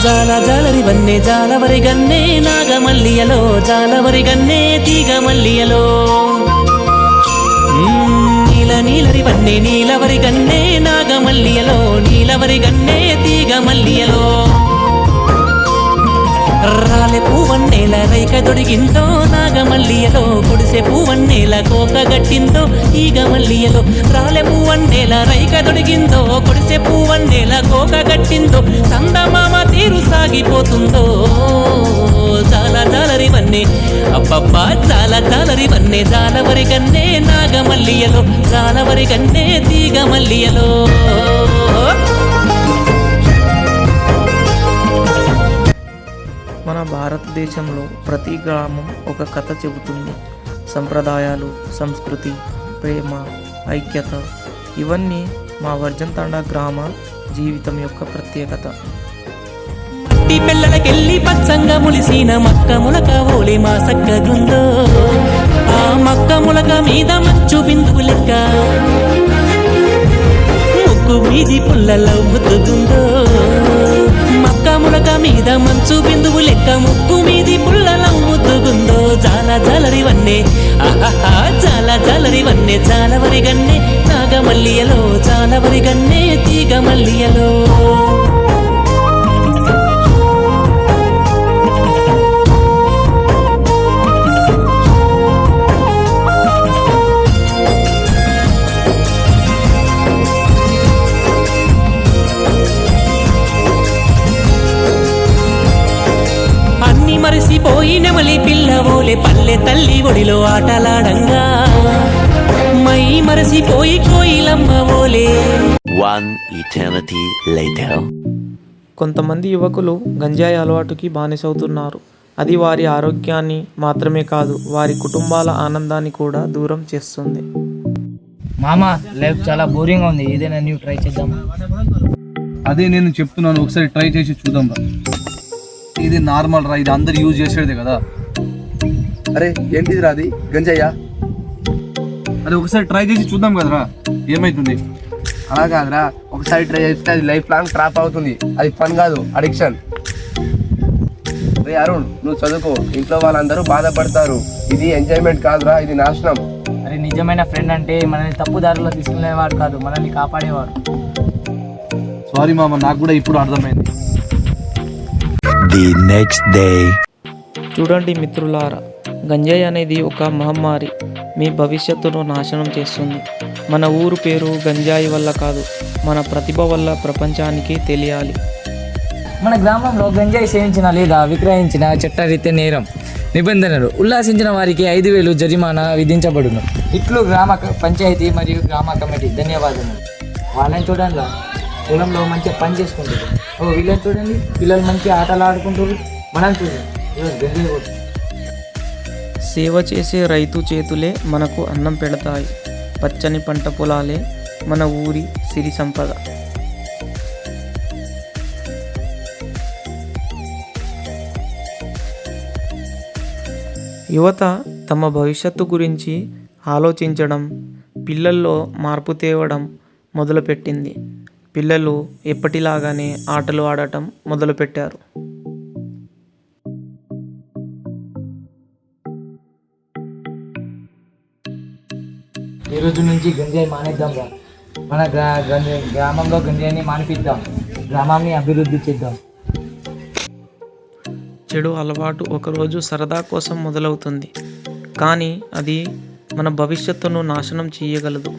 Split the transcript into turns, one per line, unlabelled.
జాల జాలరి వన్నే జాలవరి గన్నే నాగమల్లియలో జాలవరి గన్నే తీగ మల్లియలో నీల నీలరి వన్నే నీలవరి గన్నే నాగమల్లియలో నీలవరి గన్నే తీగ మల్లియలో రాలె పువ్వన్నేల రైక దొడిగిందో నాగమల్లియలో కొడిసె పువ్వన్నేల కోక గట్టిందో ఈగ మల్లియలో రాలె పువ్వన్నేల రైక దొడిగిందో కొడిసె పువ్వన్నేల కోక గట్టిందో చందమామ తీరు సాగిపోతుందో జాల జాలరి వన్నే అబ్బబ్బా జాల జాలరి వన్నే జాలవరి గన్నే నాగమల్లియలో జాలవరి గన్నే తీగ మల్లియలో
మన భారతదేశంలో ప్రతి గ్రామం ఒక కథ చెబుతుంది. సంప్రదాయాలు, సంస్కృతి, ప్రేమ, ఐక్యత ఇవన్నీ మా వర్జంతాండ గ్రామ జీవితం యొక్క ప్రత్యేకత.
పిల్లలకెళ్ళి పచ్చంగా ములిసిన మక్క ములక ఓలే మా సక్కగుందో ఆ మక్క ములక మీద మంచు బిందువు లెక్క ముక్కు మీది పుల్లలో ముద్దుగుందో మక్క ములక మీద మంచు బిందువు లెక్క ముక్కు మీది పుల్లలో ముద్దుగుందో జాల జాలరి వన్నే ఆహా జాల జాలరి వన్నే జాలవరి గన్నే నాగమల్లియలో జాలవరి గన్నే తీగ మల్లియలో మరిసిపోయి నెమలి పిల్లవోలే పల్లె తల్లి ఒడిలో ఆటలాడంగా మై మరసిపోయి కోయిలమ్మవోలే.
కొంతమంది యువకులు గంజాయి అలవాటుకి బానిసవుతున్నారు. అది వారి ఆరోగ్యాన్ని మాత్రమే కాదు, వారి కుటుంబాల ఆనందాన్ని కూడా దూరం చేస్తుంది.
మామ లైఫ్ చాలా బోరింగ్ ఉంది, ఏదైనా న్యూ ట్రై చేద్దాం.
అదే నేను చెప్తున్నాను, ఒకసారి ట్రై చేసి చూద్దాం రా. ఇది నార్మల్ రా, ఇది అందరు యూజ్ చేసేదే కదా.
అరే ఏంటిది రా, అది గంజయ్యా?
అదే ఒకసారి ట్రై చేసి చూద్దాం కదరా, ఏమైతుంది.
అలా కాదురా, ఒకసారి ట్రై చేస్తే అది లైఫ్ లాంగ్ ట్రాప్ అవుతుంది. అది ఫన్ కాదు, అడిక్షన్. రే అరుణ్, నువ్వు చదువుకో, ఇంట్లో వాళ్ళందరూ బాధపడతారు. ఇది ఎంజాయ్మెంట్ కాదురా, ఇది నాశనం.
అరే నిజమైన ఫ్రెండ్ అంటే మనల్ని తప్పుదారిలో తీసుకునేవాడు కాదు, మనల్ని కాపాడేవాడు.
సారీ మామ, నాకు కూడా ఇప్పుడు అర్థమైంది.
చూడండి మిత్రులారా, గంజాయి అనేది ఒక మహమ్మారి, మీ భవిష్యత్తును నాశనం చేస్తుంది. మన ఊరు పేరు గంజాయి వల్ల కాదు, మన ప్రతిభ వల్ల ప్రపంచానికి తెలియాలి.
మన గ్రామంలో గంజాయి సేవించిన లేదా విక్రయించిన చట్టరీత్యా నేరం. నిబంధనలు: ఉల్లాసించిన వారికి 5,000 జరిమానా విధించబడును. ఇట్లు గ్రామ పంచాయతీ మరియు గ్రామ కమిటీ. ధన్యవాదాలు. వాళ్ళని చూడండి, పొలంలో మంచిగా పని చేసుకుంటారు. వీళ్ళని చూడండి, పిల్లలు మంచిగా ఆటలు ఆడుకుంటారు. మనం చూడండి,
సేవ చేసే రైతు చేతులే మనకు అన్నం పెడతాయి. పచ్చని పంట పొలాలే మన ఊరి సిరి సంపద. యువత తమ భవిష్యత్తు గురించి ఆలోచించడం, పిల్లల్లో మార్పు తేవడం మొదలుపెట్టింది. పిల్లలు ఎప్పటిలాగానే ఆటలు ఆడటం మొదలుపెట్టారు.
ఈ రోజు నుంచి గంజాయి మానేద్దాం రా. మన గ్రామంలో గంజాయిని మానిపిద్దాం, గ్రామాన్ని అభివృద్ధి చేద్దాం.
చెడు అలవాటు ఒకరోజు సరదా కోసం మొదలవుతుంది, కానీ అది మన భవిష్యత్తును నాశనం చేయగలదు.